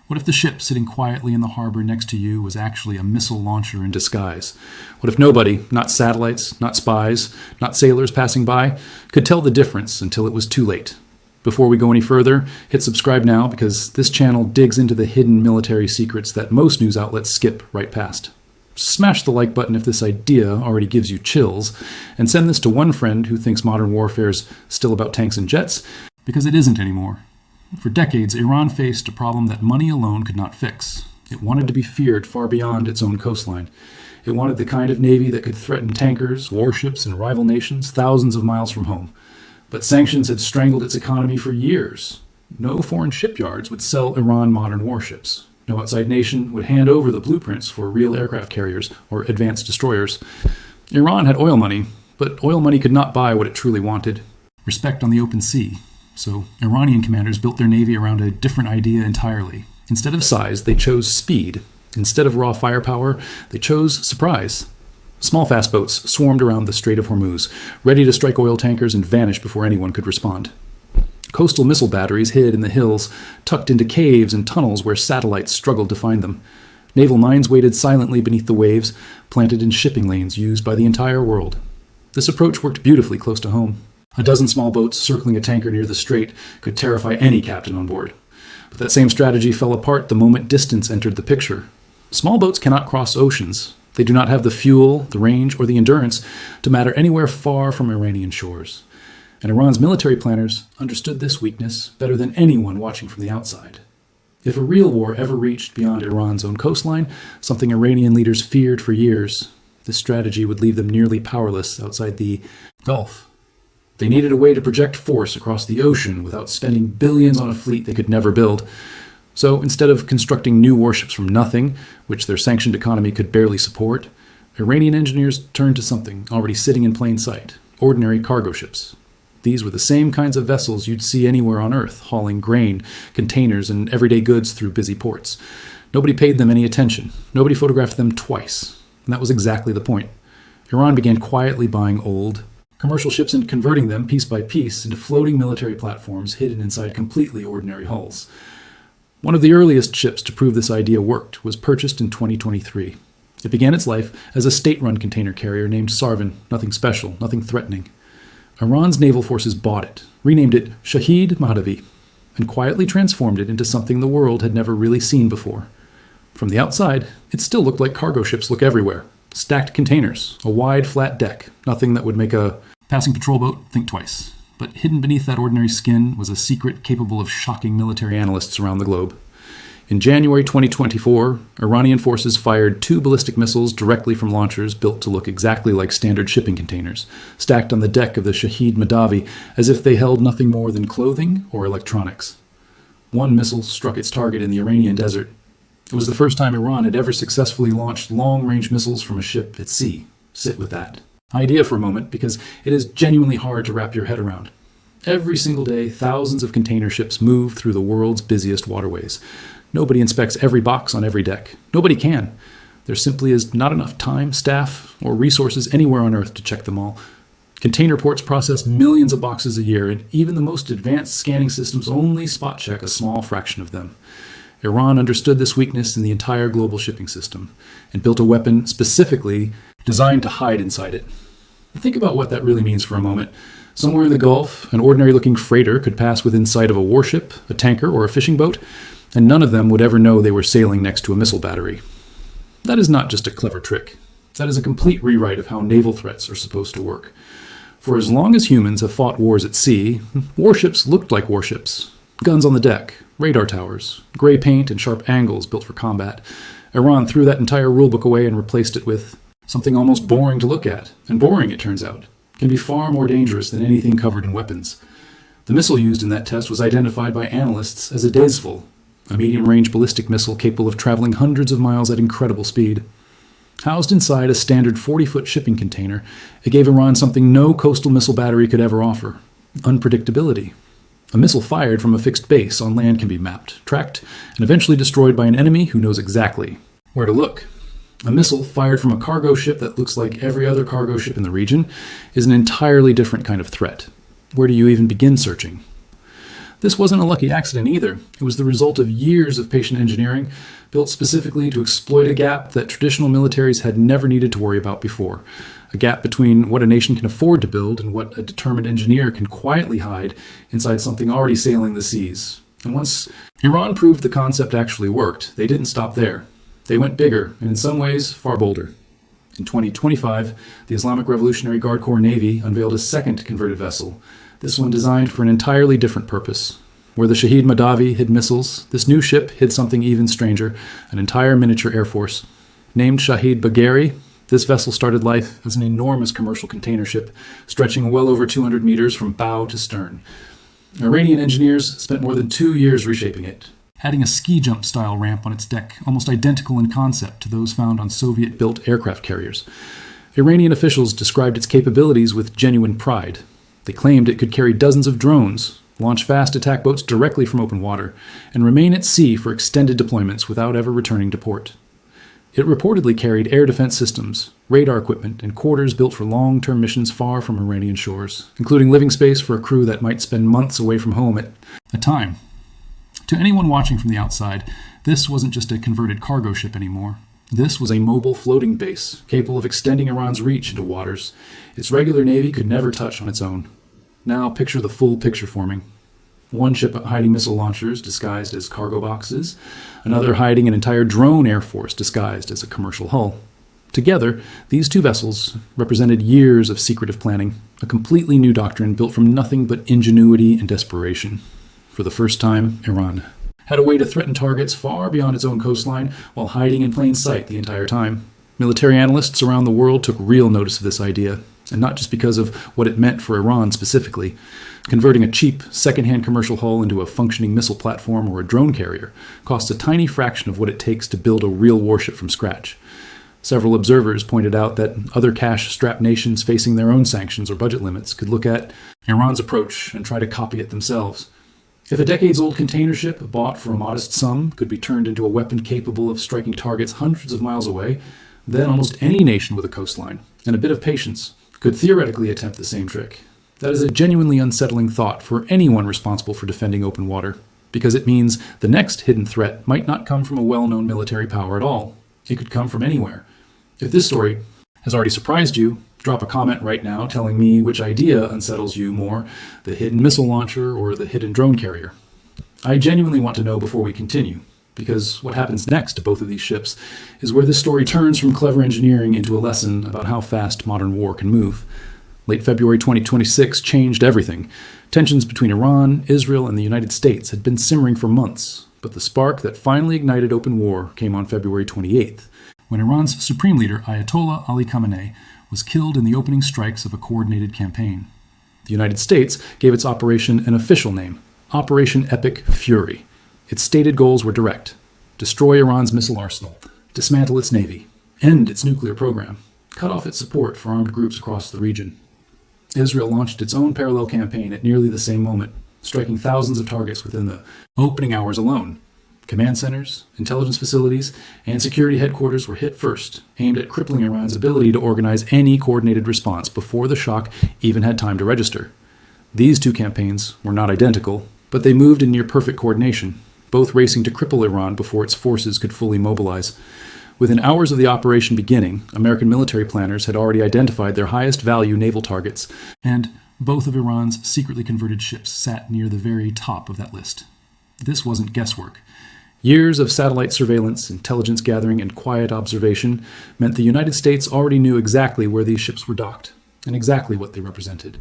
What if the ship sitting quietly in the harbor next to you was actually a missile launcher in disguise? What if nobody, not satellites, not spies, not sailors passing by, could tell the difference until it was too late? Before we go any further, hit subscribe now because this channel digs into the hidden military secrets that most news outlets skip right past. Smash the like button if this idea already gives you chills, and send this to one friend who thinks modern warfare is still about tanks and jets, because it isn't anymore. For decades, Iran faced a problem that money alone could not fix. It wanted to be feared far beyond its own coastline. It wanted the kind of navy that could threaten tankers, warships, and rival nations thousands of miles from home. But sanctions had strangled its economy for years. No foreign shipyards would sell Iran modern warships. No outside nation would hand over the blueprints for real aircraft carriers or advanced destroyers. Iran had oil money, but oil money could not buy what it truly wanted: respect on the open sea. So Iranian commanders built their navy around a different idea entirely. Instead of size, they chose speed. Instead of raw firepower, they chose surprise. Small fast boats swarmed around the Strait of Hormuz, ready to strike oil tankers and vanish before anyone could respond. Coastal missile batteries hid in the hills, tucked into caves and tunnels where satellites struggled to find them. Naval mines waited silently beneath the waves, planted in shipping lanes used by the entire world. This approach worked beautifully close to home. A dozen small boats circling a tanker near the strait could terrify any captain on board. But that same strategy fell apart the moment distance entered the picture. Small boats cannot cross oceans. They do not have the fuel, the range, or the endurance to matter anywhere far from Iranian shores. And Iran's military planners understood this weakness better than anyone watching from the outside. If a real war ever reached beyond Iran's own coastline, something Iranian leaders feared for years, this strategy would leave them nearly powerless outside the Gulf. They needed a way to project force across the ocean without spending billions on a fleet they could never build. So instead of constructing new warships from nothing, which their sanctioned economy could barely support, Iranian engineers turned to something already sitting in plain sight: ordinary cargo ships. These were the same kinds of vessels you'd see anywhere on Earth, hauling grain, containers, and everyday goods through busy ports. Nobody paid them any attention. Nobody photographed them twice. And that was exactly the point. Iran began quietly buying old commercial ships and converting them piece by piece into floating military platforms hidden inside completely ordinary hulls. One of the earliest ships to prove this idea worked was purchased in 2023. It began its life as a state-run container carrier named Sarvan, nothing special, nothing threatening. Iran's naval forces bought it, renamed it Shahid Mahdavi, and quietly transformed it into something the world had never really seen before. From the outside, it still looked like cargo ships look everywhere. Stacked containers, a wide, flat deck, nothing that would make a passing patrol boat think twice. But hidden beneath that ordinary skin was a secret capable of shocking military analysts around the globe. In January 2024, Iranian forces fired 2 ballistic missiles directly from launchers built to look exactly like standard shipping containers, stacked on the deck of the Shahid Mahdavi as if they held nothing more than clothing or electronics. One missile struck its target in the Iranian desert. It was the first time Iran had ever successfully launched long-range missiles from a ship at sea. Sit with that idea for a moment, because it is genuinely hard to wrap your head around. Every single day, thousands of container ships move through the world's busiest waterways. Nobody inspects every box on every deck. Nobody can. There simply is not enough time, staff, or resources anywhere on Earth to check them all. Container ports process millions of boxes a year, and even the most advanced scanning systems only spot check a small fraction of them. Iran understood this weakness in the entire global shipping system and built a weapon specifically designed to hide inside it. Think about what that really means for a moment. Somewhere in the Gulf, an ordinary-looking freighter could pass within sight of a warship, a tanker, or a fishing boat, and none of them would ever know they were sailing next to a missile battery. That is not just a clever trick. That is a complete rewrite of how naval threats are supposed to work. For as long as humans have fought wars at sea, warships looked like warships. Guns on the deck, radar towers, gray paint and sharp angles built for combat. Iran threw that entire rulebook away and replaced it with something almost boring to look at. And boring, it turns out, can be far more dangerous than anything covered in weapons. The missile used in that test was identified by analysts as a Desval, a medium-range ballistic missile capable of traveling hundreds of miles at incredible speed. Housed inside a standard 40-foot shipping container, it gave Iran something no coastal missile battery could ever offer: unpredictability. A missile fired from a fixed base on land can be mapped, tracked, and eventually destroyed by an enemy who knows exactly where to look. A missile fired from a cargo ship that looks like every other cargo ship in the region is an entirely different kind of threat. Where do you even begin searching? This wasn't a lucky accident either. It was the result of years of patient engineering, built specifically to exploit a gap that traditional militaries had never needed to worry about before. A gap between what a nation can afford to build and what a determined engineer can quietly hide inside something already sailing the seas. And once Iran proved the concept actually worked, they didn't stop there. They went bigger, and in some ways, far bolder. In 2025, the Islamic Revolutionary Guard Corps Navy unveiled a second converted vessel, this one designed for an entirely different purpose. Where the Shahid Madavi hid missiles, this new ship hid something even stranger, an entire miniature air force. Named Shahid Bagheri, this vessel started life as an enormous commercial container ship, stretching well over 200 meters from bow to stern. Iranian engineers spent more than 2 years reshaping it, adding a ski jump style ramp on its deck, almost identical in concept to those found on Soviet-built aircraft carriers. Iranian officials described its capabilities with genuine pride. They claimed it could carry dozens of drones, launch fast attack boats directly from open water, and remain at sea for extended deployments without ever returning to port. It reportedly carried air defense systems, radar equipment, and quarters built for long-term missions far from Iranian shores, including living space for a crew that might spend months away from home at a time. To anyone watching from the outside, this wasn't just a converted cargo ship anymore. This was a mobile floating base, capable of extending Iran's reach into waters its regular navy could never touch on its own. Now picture the full picture forming. One ship hiding missile launchers disguised as cargo boxes, another hiding an entire drone air force disguised as a commercial hull. Together, these two vessels represented years of secretive planning, a completely new doctrine built from nothing but ingenuity and desperation. For the first time, Iran had a way to threaten targets far beyond its own coastline while hiding in plain sight the entire time. Military analysts around the world took real notice of this idea, and not just because of what it meant for Iran specifically. Converting a cheap, second-hand commercial hull into a functioning missile platform or a drone carrier costs a tiny fraction of what it takes to build a real warship from scratch. Several observers pointed out that other cash-strapped nations facing their own sanctions or budget limits could look at Iran's approach and try to copy it themselves. If a decades-old container ship bought for a modest sum could be turned into a weapon capable of striking targets hundreds of miles away, then almost any nation with a coastline and a bit of patience could theoretically attempt the same trick. That is a genuinely unsettling thought for anyone responsible for defending open water, because it means the next hidden threat might not come from a well-known military power at all. It could come from anywhere. If this story has already surprised you, drop a comment right now telling me which idea unsettles you more, the hidden missile launcher or the hidden drone carrier. I genuinely want to know before we continue, because what happens next to both of these ships is where this story turns from clever engineering into a lesson about how fast modern war can move. Late February 2026 changed everything. Tensions between Iran, Israel, and the United States had been simmering for months, but the spark that finally ignited open war came on February 28th, when Iran's supreme leader, Ayatollah Ali Khamenei, was killed in the opening strikes of a coordinated campaign. The United States gave its operation an official name, Operation Epic Fury. Its stated goals were direct: destroy Iran's missile arsenal, dismantle its navy, end its nuclear program, cut off its support for armed groups across the region. Israel launched its own parallel campaign at nearly the same moment, striking thousands of targets within the opening hours alone. Command centers, intelligence facilities, and security headquarters were hit first, aimed at crippling Iran's ability to organize any coordinated response before the shock even had time to register. These two campaigns were not identical, but they moved in near-perfect coordination, both racing to cripple Iran before its forces could fully mobilize. Within hours of the operation beginning, American military planners had already identified their highest value naval targets, and both of Iran's secretly converted ships sat near the very top of that list. This wasn't guesswork. Years of satellite surveillance, intelligence gathering, and quiet observation meant the United States already knew exactly where these ships were docked, and exactly what they represented.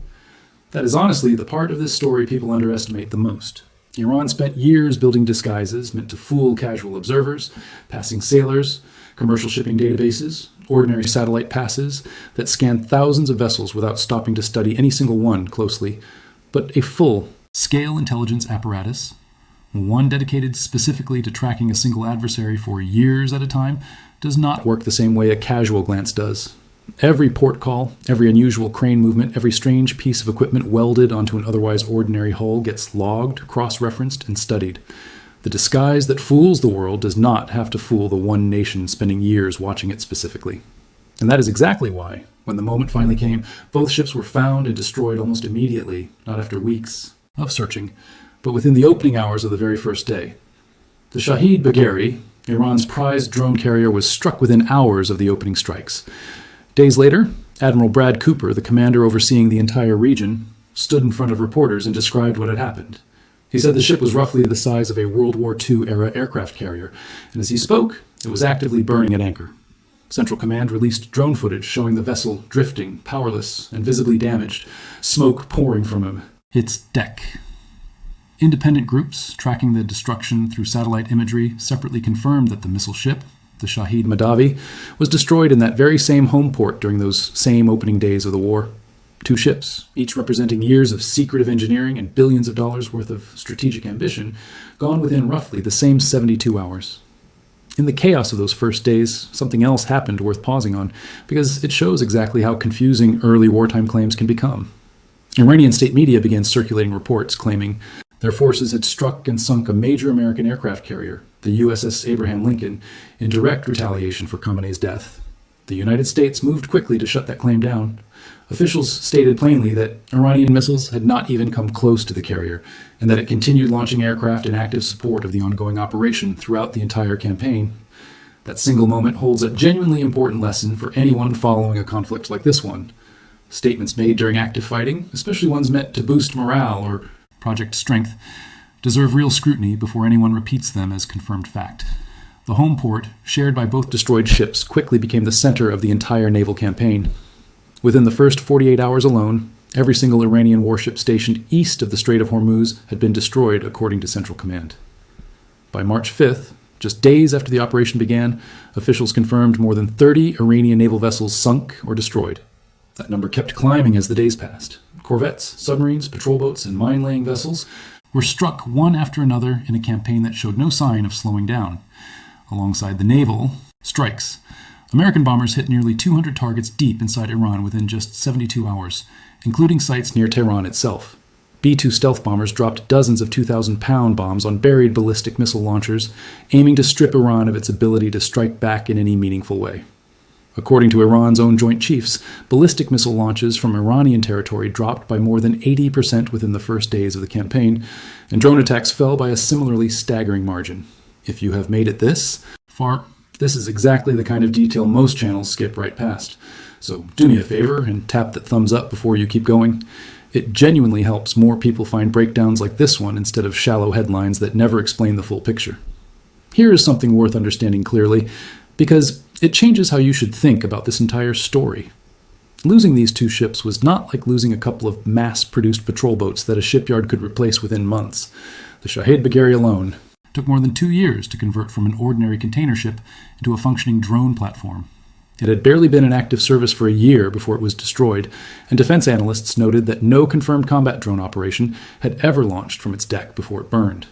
That is honestly the part of this story people underestimate the most. Iran spent years building disguises meant to fool casual observers, passing sailors, commercial shipping databases, ordinary satellite passes that scanned thousands of vessels without stopping to study any single one closely, but a full-scale intelligence apparatus, one dedicated specifically to tracking a single adversary for years at a time, does not work the same way a casual glance does. Every port call, every unusual crane movement, every strange piece of equipment welded onto an otherwise ordinary hull gets logged, cross-referenced, and studied. The disguise that fools the world does not have to fool the one nation spending years watching it specifically. And that is exactly why, when the moment finally came, both ships were found and destroyed almost immediately, not after weeks of searching, but within the opening hours of the very first day. The Shahid Bagheri, Iran's prized drone carrier, was struck within hours of the opening strikes. Days later, Admiral Brad Cooper, the commander overseeing the entire region, stood in front of reporters and described what had happened. He said the ship was roughly the size of a World War II-era aircraft carrier, and as he spoke, it was actively burning at anchor. Central Command released drone footage showing the vessel drifting, powerless, and visibly damaged, smoke pouring from its deck. Independent groups tracking the destruction through satellite imagery separately confirmed that the missile ship, the Shahid Madavi, was destroyed in that very same home port during those same opening days of the war. 2 ships, each representing years of secretive engineering and billions of dollars worth of strategic ambition, gone within roughly the same 72 hours. In the chaos of those first days, something else happened worth pausing on, because it shows exactly how confusing early wartime claims can become. Iranian state media began circulating reports claiming their forces had struck and sunk a major American aircraft carrier, the USS Abraham Lincoln, in direct retaliation for Khamenei's death. The United States moved quickly to shut that claim down. Officials stated plainly that Iranian missiles had not even come close to the carrier, and that it continued launching aircraft in active support of the ongoing operation throughout the entire campaign. That single moment holds a genuinely important lesson for anyone following a conflict like this one. Statements made during active fighting, especially ones meant to boost morale or Project Strength, deserve real scrutiny before anyone repeats them as confirmed fact. The home port, shared by both destroyed ships, quickly became the center of the entire naval campaign. Within the first 48 hours alone, every single Iranian warship stationed east of the Strait of Hormuz had been destroyed, according to Central Command. By March 5th, just days after the operation began, officials confirmed more than 30 Iranian naval vessels sunk or destroyed. That number kept climbing as the days passed. Corvettes, submarines, patrol boats, and mine-laying vessels were struck one after another in a campaign that showed no sign of slowing down. Alongside the naval strikes, American bombers hit nearly 200 targets deep inside Iran within just 72 hours, including sites near Tehran itself. B-2 stealth bombers dropped dozens of 2,000-pound bombs on buried ballistic missile launchers, aiming to strip Iran of its ability to strike back in any meaningful way. According to Iran's own Joint Chiefs, ballistic missile launches from Iranian territory dropped by more than 80% within the first days of the campaign, and drone attacks fell by a similarly staggering margin. If you have made it this far, this is exactly the kind of detail most channels skip right past. So do me a favor and tap that thumbs up before you keep going. It genuinely helps more people find breakdowns like this one instead of shallow headlines that never explain the full picture. Here is something worth understanding clearly, because it changes how you should think about this entire story. Losing these 2 ships was not like losing a couple of mass-produced patrol boats that a shipyard could replace within months. The Shahid Bagheri alone took more than 2 years to convert from an ordinary container ship into a functioning drone platform. It had barely been in active service for a year before it was destroyed, and defense analysts noted that no confirmed combat drone operation had ever launched from its deck before it burned.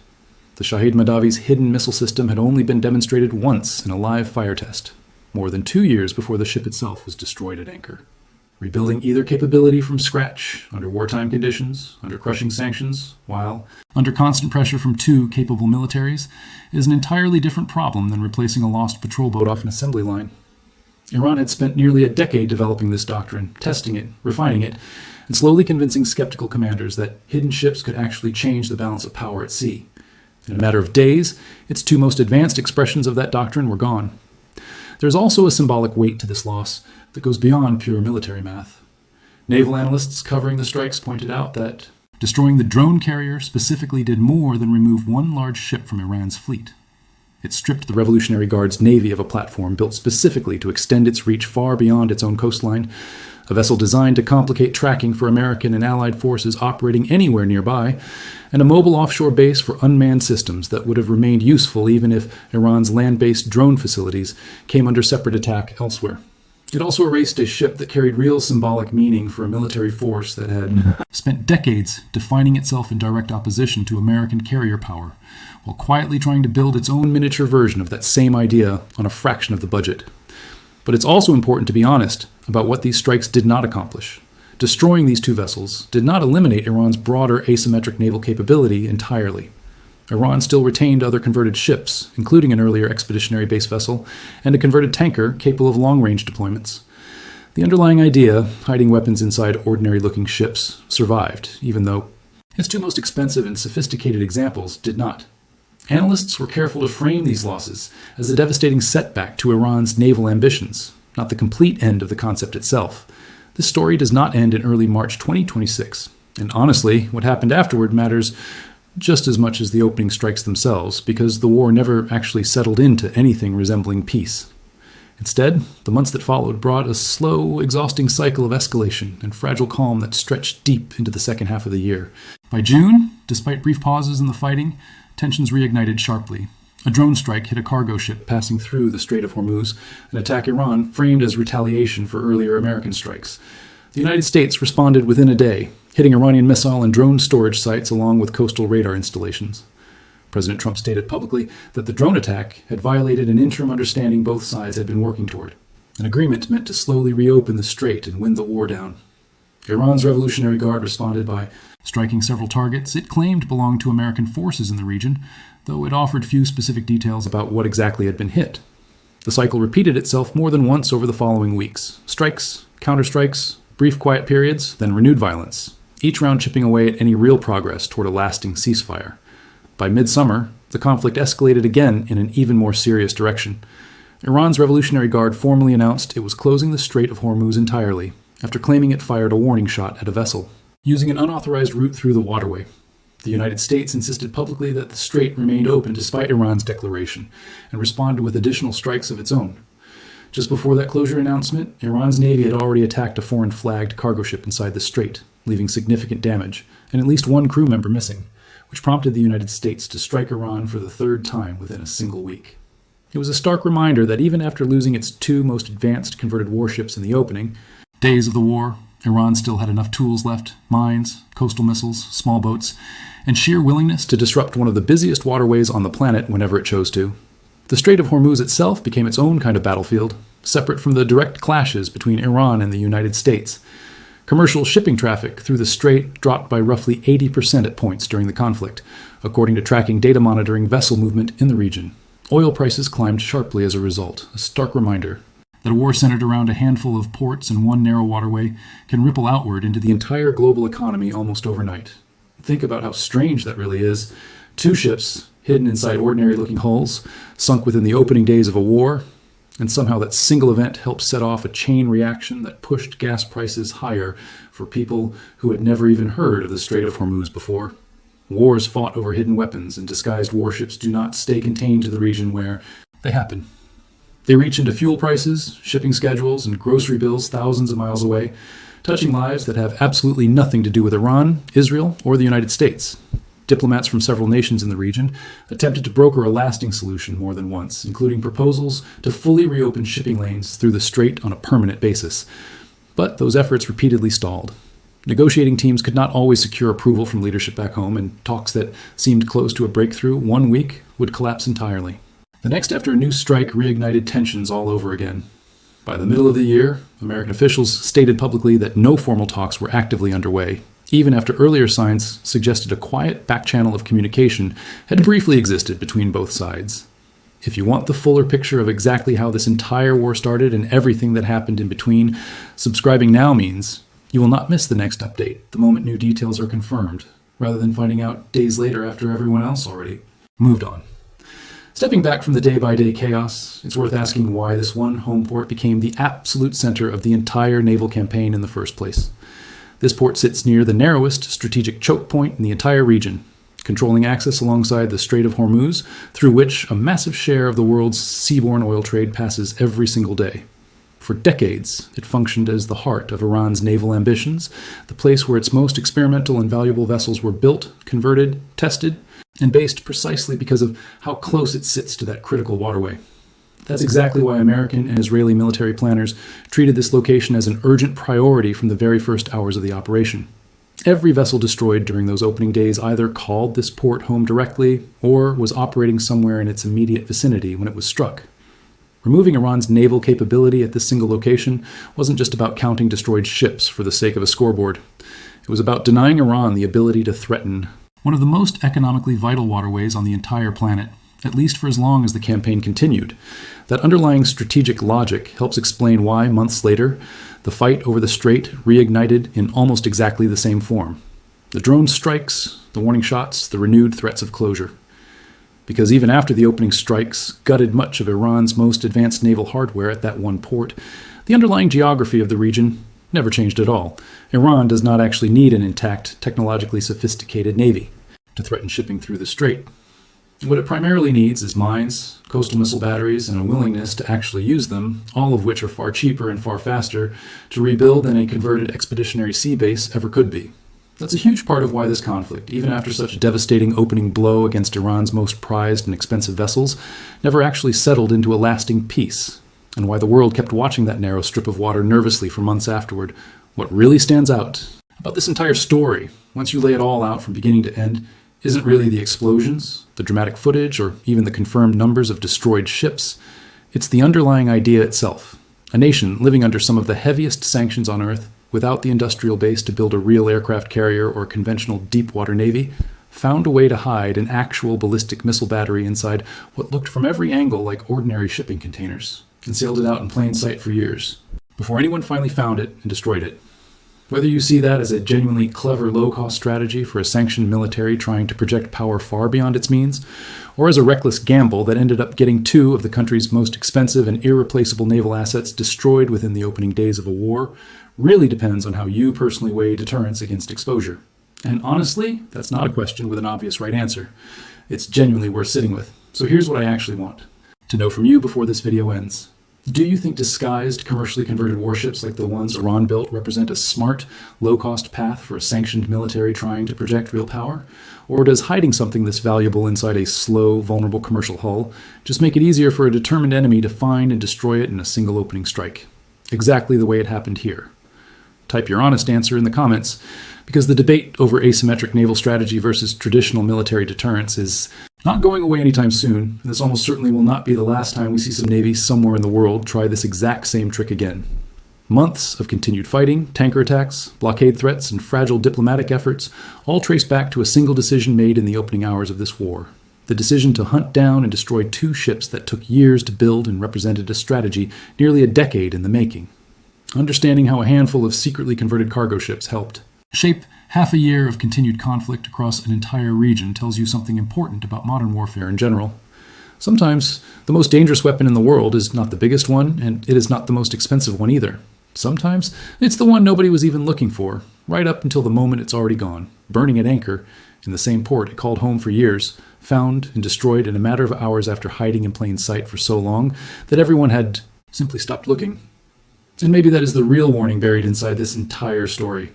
The Shahid Madavi's hidden missile system had only been demonstrated once in a live fire test, more than 2 years before the ship itself was destroyed at anchor. Rebuilding either capability from scratch, under wartime conditions, under crushing sanctions, while under constant pressure from 2 capable militaries, is an entirely different problem than replacing a lost patrol boat off an assembly line. Iran had spent nearly a decade developing this doctrine, testing it, refining it, and slowly convincing skeptical commanders that hidden ships could actually change the balance of power at sea. In a matter of days, its 2 most advanced expressions of that doctrine were gone. There is also a symbolic weight to this loss that goes beyond pure military math. Naval analysts covering the strikes pointed out that destroying the drone carrier specifically did more than remove 1 large ship from Iran's fleet. It stripped the Revolutionary Guard's navy of a platform built specifically to extend its reach far beyond its own coastline, a vessel designed to complicate tracking for American and Allied forces operating anywhere nearby, and a mobile offshore base for unmanned systems that would have remained useful even if Iran's land-based drone facilities came under separate attack elsewhere. It also erased a ship that carried real symbolic meaning for a military force that had spent decades defining itself in direct opposition to American carrier power, while quietly trying to build its own miniature version of that same idea on a fraction of the budget. But it's also important to be honest about what these strikes did not accomplish. Destroying these 2 vessels did not eliminate Iran's broader asymmetric naval capability entirely. Iran still retained other converted ships, including an earlier expeditionary base vessel and a converted tanker capable of long-range deployments. The underlying idea, hiding weapons inside ordinary-looking ships, survived, even though Its two most expensive and sophisticated examples did not. Analysts were careful to frame these losses as a devastating setback to Iran's naval ambitions, not the complete end of the concept itself. This story does not end in early March 2026, and honestly, what happened afterward matters just as much as the opening strikes themselves, because the war never actually settled into anything resembling peace. Instead, the months that followed brought a slow, exhausting cycle of escalation and fragile calm that stretched deep into the second half of the year. By June, despite brief pauses in the fighting, tensions reignited sharply. A drone strike hit a cargo ship passing through the Strait of Hormuz, an attack Iran framed as retaliation for earlier American strikes. The United States responded within a day, hitting Iranian missile and drone storage sites along with coastal radar installations. President Trump stated publicly that the drone attack had violated an interim understanding both sides had been working toward, an agreement meant to slowly reopen the strait and wind the war down. Iran's Revolutionary Guard responded by striking several targets it claimed belonged to American forces in the region, though it offered few specific details about what exactly had been hit. The cycle repeated itself more than once over the following weeks. Strikes, counterstrikes, brief quiet periods, then renewed violence, each round chipping away at any real progress toward a lasting ceasefire. By midsummer, the conflict escalated again in an even more serious direction. Iran's Revolutionary Guard formally announced it was closing the Strait of Hormuz entirely, after claiming it fired a warning shot at a vessel, using an unauthorized route through the waterway. The United States insisted publicly that the strait remained open despite Iran's declaration, and responded with additional strikes of its own. Just before that closure announcement, Iran's Navy had already attacked a foreign-flagged cargo ship inside the strait, leaving significant damage, and at least one crew member missing, which prompted the United States to strike Iran for the third time within a single week. It was a stark reminder that even after losing its two most advanced converted warships in the opening days of the war, Iran still had enough tools left: mines, coastal missiles, small boats, and sheer willingness to disrupt one of the busiest waterways on the planet whenever it chose to. The Strait of Hormuz itself became its own kind of battlefield, separate from the direct clashes between Iran and the United States. Commercial shipping traffic through the strait dropped by roughly 80% at points during the conflict, according to tracking data monitoring vessel movement in the region. Oil prices climbed sharply as a result, a stark reminder that a war centered around a handful of ports and one narrow waterway can ripple outward into the entire global economy almost overnight. Think about how strange that really is. Two ships, hidden inside ordinary-looking hulls, sunk within the opening days of a war, and somehow that single event helped set off a chain reaction that pushed gas prices higher for people who had never even heard of the Strait of Hormuz before. Wars fought over hidden weapons and disguised warships do not stay contained to the region where they happen. They reach into fuel prices, shipping schedules, and grocery bills thousands of miles away, touching lives that have absolutely nothing to do with Iran, Israel, or the United States. Diplomats from several nations in the region attempted to broker a lasting solution more than once, including proposals to fully reopen shipping lanes through the strait on a permanent basis. But those efforts repeatedly stalled. Negotiating teams could not always secure approval from leadership back home, and talks that seemed close to a breakthrough 1 week would collapse entirely. The next after a new strike reignited tensions all over again. By the middle of the year, American officials stated publicly that no formal talks were actively underway, even after earlier signs suggested a quiet back channel of communication had briefly existed between both sides. If you want the fuller picture of exactly how this entire war started and everything that happened in between, subscribing now means you will not miss the next update the moment new details are confirmed, rather than finding out days later after everyone else already moved on. Stepping back from the day-by-day chaos, it's worth asking why this one home port became the absolute center of the entire naval campaign in the first place. This port sits near the narrowest strategic choke point in the entire region, controlling access alongside the Strait of Hormuz, through which a massive share of the world's seaborne oil trade passes every single day. For decades, it functioned as the heart of Iran's naval ambitions, the place where its most experimental and valuable vessels were built, converted, tested, and based precisely because of how close it sits to that critical waterway. That's exactly why American and Israeli military planners treated this location as an urgent priority from the very first hours of the operation. Every vessel destroyed during those opening days either called this port home directly or was operating somewhere in its immediate vicinity when it was struck. Removing Iran's naval capability at this single location wasn't just about counting destroyed ships for the sake of a scoreboard. It was about denying Iran the ability to threaten one of the most economically vital waterways on the entire planet, at least for as long as the campaign continued. That underlying strategic logic helps explain why, months later, the fight over the strait reignited in almost exactly the same form. The drone strikes, the warning shots, the renewed threats of closure. Because even after the opening strikes gutted much of Iran's most advanced naval hardware at that one port, the underlying geography of the region never changed at all. Iran does not actually need an intact, technologically sophisticated navy to threaten shipping through the Strait. What it primarily needs is mines, coastal missile batteries, and a willingness to actually use them, all of which are far cheaper and far faster to rebuild than a converted expeditionary sea base ever could be. That's a huge part of why this conflict, even after such a devastating opening blow against Iran's most prized and expensive vessels, never actually settled into a lasting peace, and why the world kept watching that narrow strip of water nervously for months afterward. What really stands out about this entire story, once you lay it all out from beginning to end, isn't really the explosions, the dramatic footage, or even the confirmed numbers of destroyed ships. It's the underlying idea itself. A nation living under some of the heaviest sanctions on Earth, without the industrial base to build a real aircraft carrier or conventional deep-water navy, found a way to hide an actual ballistic missile battery inside what looked from every angle like ordinary shipping containers, and sailed it out in plain sight for years, before anyone finally found it and destroyed it. Whether you see that as a genuinely clever low-cost strategy for a sanctioned military trying to project power far beyond its means, or as a reckless gamble that ended up getting two of the country's most expensive and irreplaceable naval assets destroyed within the opening days of a war, really depends on how you personally weigh deterrence against exposure. And honestly, that's not a question with an obvious right answer. It's genuinely worth sitting with. So here's what I actually want to know from you before this video ends. Do you think disguised, commercially converted warships like the ones Iran built represent a smart, low-cost path for a sanctioned military trying to project real power? Or does hiding something this valuable inside a slow, vulnerable commercial hull just make it easier for a determined enemy to find and destroy it in a single opening strike? Exactly the way it happened here. Type your honest answer in the comments, because the debate over asymmetric naval strategy versus traditional military deterrence is not going away anytime soon, and this almost certainly will not be the last time we see some navies somewhere in the world try this exact same trick again. Months of continued fighting, tanker attacks, blockade threats, and fragile diplomatic efforts all trace back to a single decision made in the opening hours of this war. The decision to hunt down and destroy two ships that took years to build and represented a strategy nearly a decade in the making. Understanding how a handful of secretly converted cargo ships helped shape half a year of continued conflict across an entire region tells you something important about modern warfare in general. Sometimes the most dangerous weapon in the world is not the biggest one, and it is not the most expensive one either. Sometimes it's the one nobody was even looking for, right up until the moment it's already gone, burning at anchor in the same port it called home for years, found and destroyed in a matter of hours after hiding in plain sight for so long that everyone had simply stopped looking. And maybe that is the real warning buried inside this entire story.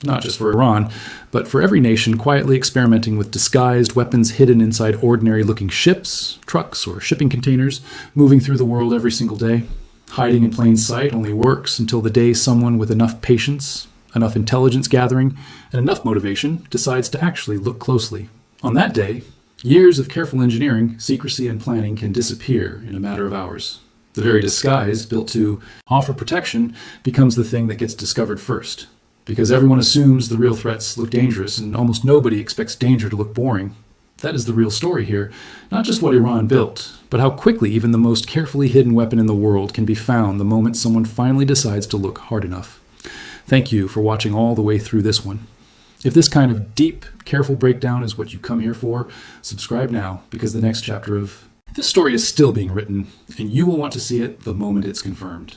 Not just for Iran, but for every nation quietly experimenting with disguised weapons hidden inside ordinary-looking ships, trucks, or shipping containers, moving through the world every single day. Hiding in plain sight only works until the day someone with enough patience, enough intelligence gathering, and enough motivation decides to actually look closely. On that day, years of careful engineering, secrecy, and planning can disappear in a matter of hours. The very disguise built to offer protection becomes the thing that gets discovered first. Because everyone assumes the real threats look dangerous, and almost nobody expects danger to look boring. That is the real story here. Not just what Iran built, but how quickly even the most carefully hidden weapon in the world can be found the moment someone finally decides to look hard enough. Thank you for watching all the way through this one. If this kind of deep, careful breakdown is what you come here for, subscribe now, because the next chapter of this story is still being written, and you will want to see it the moment it's confirmed.